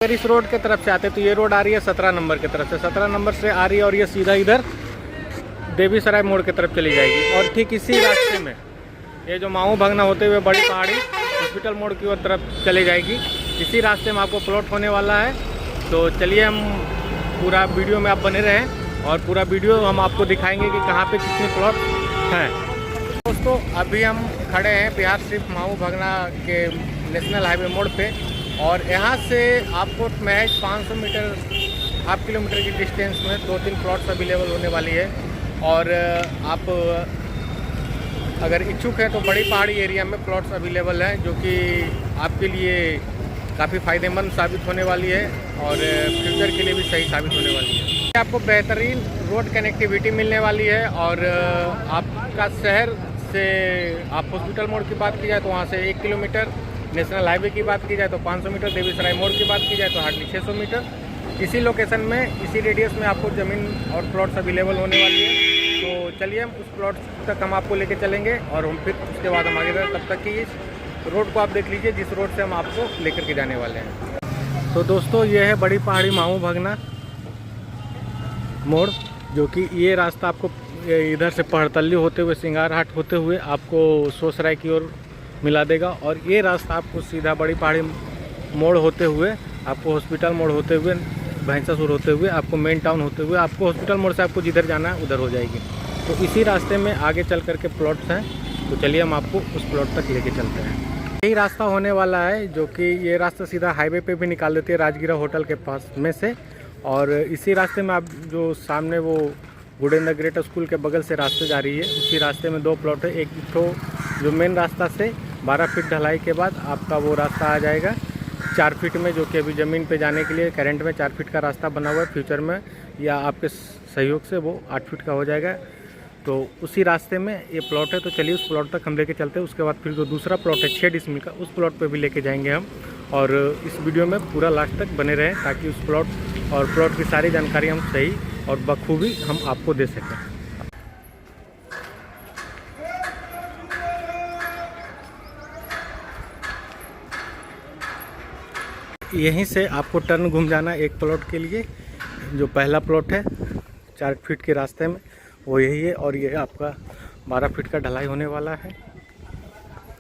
अगर इस रोड के तरफ से आते तो ये रोड आ रही है 17 नंबर की तरफ से, 17 नंबर से आ रही है और ये सीधा इधर देवीसराय मोड़ की तरफ चली जाएगी। और ठीक इसी रास्ते में ये जो माऊ भगना होते हुए बड़ी पहाड़ी हॉस्पिटल मोड़ की ओर तरफ चली जाएगी। इसी रास्ते में आपको प्लॉट होने वाला है। तो चलिए हम पूरा वीडियो में आप बने रहें और पूरा वीडियो हम आपको दिखाएंगे कि कहाँ पे कितने प्लॉट हैं। दोस्तों अभी हम खड़े हैं बिहार सिर्फ माऊ भगना के नेशनल हाईवे मोड़ पे और यहाँ से आपको महज 500 मीटर हाफ किलोमीटर की डिस्टेंस में 2-3 प्लॉट्स अवेलेबल होने वाली है। और आप अगर इच्छुक हैं तो बड़ी पहाड़ी एरिया में प्लॉट्स अवेलेबल हैं जो कि आपके लिए काफ़ी फ़ायदेमंद साबित होने वाली है और फ्यूचर के लिए भी सही साबित होने वाली है। आपको बेहतरीन रोड कनेक्टिविटी मिलने वाली है और आपका शहर से आप हॉस्पिटल मोड़ की बात की जाए तो वहाँ से 1 किलोमीटर, नेशनल हाईवे की बात की जाए तो 500 मीटर, देवीसराय मोड़ की बात की जाए तो हार्डली 600 मीटर। इसी लोकेशन में इसी रेडियस में आपको ज़मीन और प्लॉट्स अवेलेबल होने वाली है। तो चलिए हम उस प्लॉट तक हम आपको लेके चलेंगे और हम फिर उसके बाद हम आगे बढ़ें। तब तक की इस रोड को आप देख लीजिए जिस रोड से हम आपको लेकर के जाने वाले हैं। तो दोस्तों ये है बड़ी पहाड़ी माऊ भगना मोड़, जो कि ये रास्ता आपको इधर से पहड़तल्ली होते हुए सिंगारहाट होते हुए आपको सोसराय की ओर मिला देगा। और ये रास्ता आपको सीधा बड़ी पहाड़ी मोड़ होते हुए आपको हॉस्पिटल मोड़ होते हुए भैंसासुर होते हुए आपको मेन टाउन होते हुए आपको हॉस्पिटल मोड़ से आपको जिधर जाना है उधर हो जाएगी। तो इसी रास्ते में आगे चल करके प्लॉट्स हैं। तो चलिए हम आपको उस प्लॉट तक लेके चलते हैं। यही रास्ता होने वाला है जो कि ये रास्ता सीधा हाईवे पे भी निकाल देती है राजगिरा होटल के पास में से। और इसी रास्ते में आप जो सामने वो गुडेंद्र ग्रेट स्कूल के बगल से रास्ते जा रही है, उसी रास्ते में 2 प्लॉट है। एक तो जो मेन रास्ता से 12 फीट ढलाई के बाद आपका वो रास्ता आ जाएगा 4 फीट में, जो कि अभी ज़मीन पे जाने के लिए करंट में 4 फीट का रास्ता बना हुआ है। फ्यूचर में या आपके सहयोग से वो 8 फीट का हो जाएगा। तो उसी रास्ते में ये प्लॉट है। तो चलिए उस प्लॉट तक हम लेके चलते हैं। उसके बाद फिर जो दूसरा प्लॉट है 6 डिसमिल का, उस प्लॉट पे भी लेके जाएंगे हम। और इस वीडियो में पूरा लास्ट तक बने रहें ताकि उस प्लॉट और प्लॉट की सारी जानकारी हम सही और बखूबी हम आपको दे सकें। यहीं से आपको टर्न घूम जाना एक प्लॉट के लिए। जो पहला प्लॉट है 4 फीट के रास्ते में वो यही है और ये आपका 12 फीट का ढलाई होने वाला है।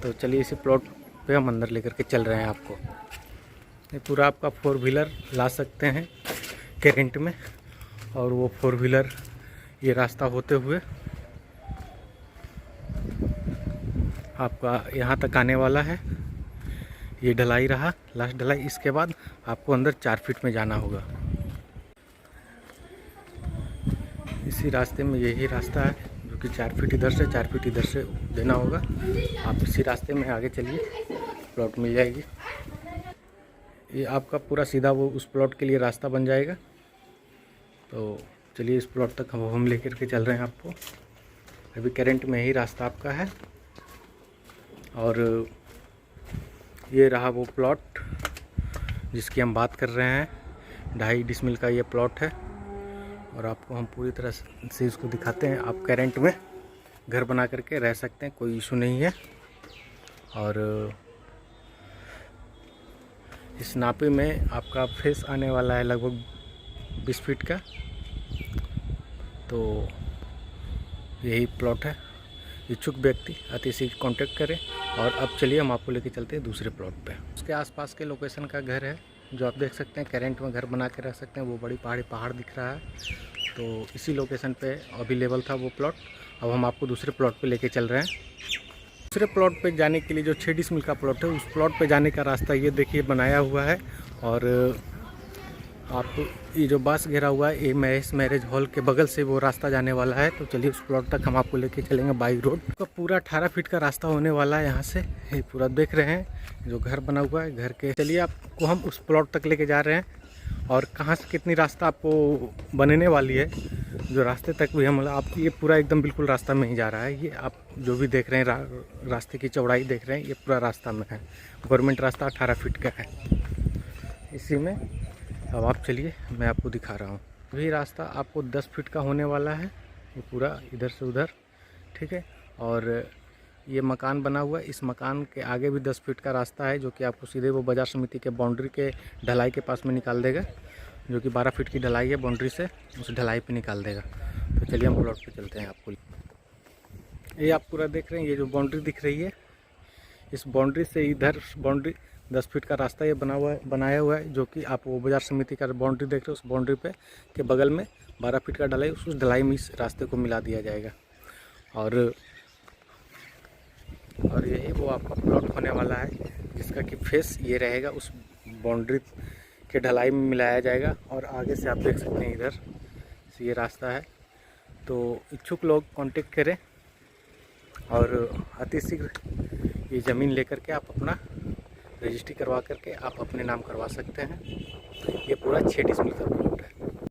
तो चलिए इसी प्लॉट पे हम अंदर लेकर के चल रहे हैं आपको। ये पूरा आपका 4 व्हीलर ला सकते हैं करंट में और वो 4 व्हीलर ये रास्ता होते हुए आपका यहाँ तक आने वाला है। ये ढलाई रहा लास्ट ढलाई। इसके बाद आपको अंदर 4 फीट में जाना होगा। इसी रास्ते में यही रास्ता है जो कि 4 फीट इधर से 4 फीट इधर से देना होगा। आप इसी रास्ते में आगे चलिए, प्लॉट मिल जाएगी। ये आपका पूरा सीधा वो उस प्लॉट के लिए रास्ता बन जाएगा। तो चलिए इस प्लॉट तक हम लेकर के चल रहे हैं आपको। अभी करंट में ही रास्ता आपका है। और ये रहा वो प्लॉट जिसकी हम बात कर रहे हैं। 2.5 डिसमिल का ये प्लॉट है और आपको हम पूरी तरह से इसको दिखाते हैं। आप करंट में घर बना करके रह सकते हैं, कोई इशू नहीं है। और इस नापे में आपका फेस आने वाला है लगभग 20 फीट का। तो यही प्लॉट है। इच्छुक व्यक्ति अति शीघ्र कांटेक्ट करें। और अब चलिए हम आपको लेके चलते हैं दूसरे प्लॉट पे। उसके आसपास के लोकेशन का घर है जो आप देख सकते हैं। करंट में घर बना के रख सकते हैं। वो बड़ी पहाड़ दिख रहा है। तो इसी लोकेशन पे अवेलेबल था वो प्लॉट। अब हम आपको दूसरे प्लॉट पे लेके चल रहे हैं। दूसरे प्लॉट पे जाने के लिए जो 6 डिसमिल का प्लॉट है, उस प्लॉट पे जाने का रास्ता ये देखिए बनाया हुआ है। और आप ये जो बांस घेरा हुआ है ये मैरिज हॉल के बगल से वो रास्ता जाने वाला है। तो चलिए उस प्लॉट तक हम आपको लेके चलेंगे बाई रोड। तो पूरा 18 फीट का रास्ता होने वाला है। यहाँ से ये पूरा देख रहे हैं जो घर बना हुआ है घर के। चलिए आपको हम उस प्लॉट तक लेके जा रहे हैं। और कहाँ से कितनी रास्ता आपको बनने वाली है, जो रास्ते तक भी हम आप ये पूरा एकदम बिल्कुल रास्ता में ही जा रहा है। ये आप जो भी देख रहे हैं रास्ते की चौड़ाई देख रहे हैं, ये पूरा रास्ता में है। गवर्नमेंट रास्ता 18 फीट का है। इसी में अब आप चलिए मैं आपको दिखा रहा हूँ। वही रास्ता आपको 10 फीट का होने वाला है। ये पूरा इधर से उधर, ठीक है। और ये मकान बना हुआ है। इस मकान के आगे भी 10 फीट का रास्ता है जो कि आपको सीधे वो बाज़ार समिति के बाउंड्री के ढलाई के पास में निकाल देगा, जो कि 12 फीट की ढलाई है बाउंड्री से, उस ढलाई पे निकाल देगा। तो चलिए हम प्लॉट पे चलते हैं। आपको ये आप पूरा देख रहे हैं, ये जो बाउंड्री दिख रही है, इस बाउंड्री से इधर बाउंड्री 10 फीट का रास्ता ये बनाया हुआ है, जो कि आप वो बाज़ार समिति का बाउंड्री देख रहे हो, उस बाउंड्री पे के बगल में 12 फीट का ढलाई, उस ढलाई में इस रास्ते को मिला दिया जाएगा। और यही वो आपका प्लॉट होने वाला है, जिसका कि फेस ये रहेगा, उस बाउंड्री के ढलाई में मिलाया जाएगा। और आगे से आप देख सकते हैं इधर से ये रास्ता है। तो इच्छुक लोग कांटेक्ट करें और अति शीघ्र ये ज़मीन लेकर के आप अपना रजिस्ट्री करवा करके आप अपने नाम करवा सकते हैं। ये पूरा 6 डिसमिल का प्लॉट है।